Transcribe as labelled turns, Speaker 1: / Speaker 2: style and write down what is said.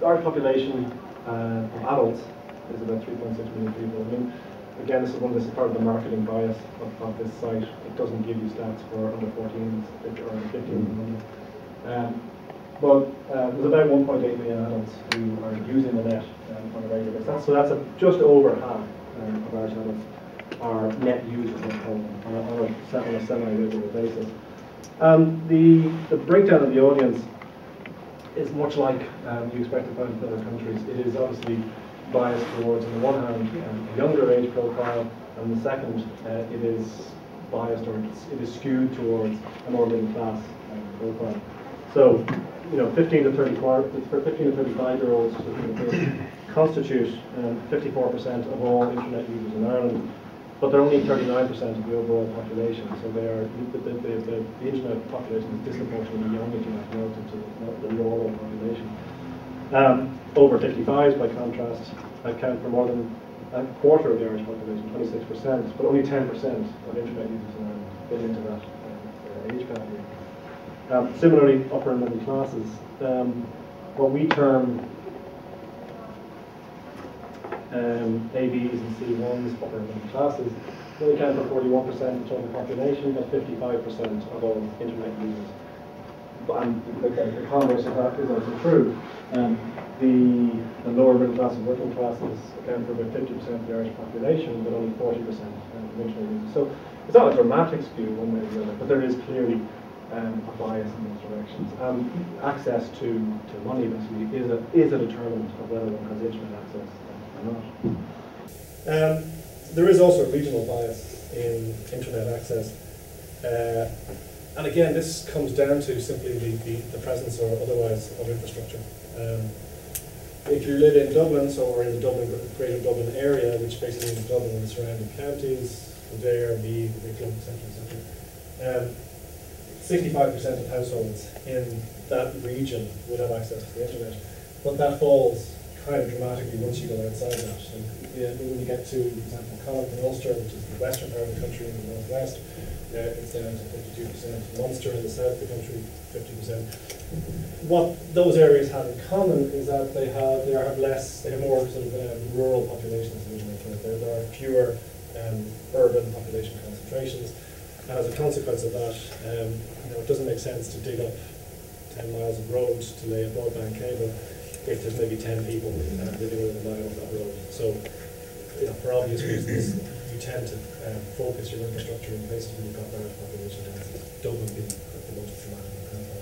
Speaker 1: the Irish population of adults is about 3.6 million people. I mean, again, this is part of the marketing bias of this site. It doesn't give you stats for under 14s or 15s. But there's about 1.8 million adults who are using the net on a regular basis. So that's just over half of Irish adults are net users on a semi-regular basis. The breakdown of the audience is much like you expect to find in other countries. It is obviously biased towards, on the one hand, a younger age profile, and the second, it is biased, or it is skewed towards a more middle class profile. So, 15 to 35-year-olds constitute 54% of all internet users in Ireland, but they're only 39% of the overall population. So they are the internet population is disproportionately young internet relative to the normal population. Over 55s, by contrast, account for more than a quarter of the Irish population, 26%, but only 10% of internet users in Ireland fit into that age category. Similarly, upper and middle classes, what we term ABs and C1s, upper and middle classes, they account for 41% of the total population, but 55% of all internet users. And the converse of that is also true. The lower middle class and working classes account for about 50% of the Irish population, but only 40% of internet users. So it's not a dramatic skew one way or the other, but there is clearly a bias in those directions. Access to money basically is a determinant of whether one has internet access or not. There is also a regional bias in internet access. And again, this comes down to simply the presence or otherwise of infrastructure. If you live in Dublin, or in the Greater Dublin area, which basically means Dublin and the surrounding counties, Kildare, Meath, Wicklow, etc., 65% of households in that region would have access to the internet, but that falls kind of dramatically once you go outside that. So, when you get to, for example, Connacht and Ulster, which is the western part of the country in the northwest, it's down to 52%. Munster in the south of the country, 50%. What those areas have in common is that they have more sort of rural populations in internet. There are fewer urban population concentrations, and as a consequence of that, it doesn't make sense to dig up 10 miles of road to lay a broadband cable if there's maybe 10 people living within a mile of that road. So, for obvious reasons, you tend to focus your infrastructure in places where you've got large population densities. Dublin being the most dramatic example.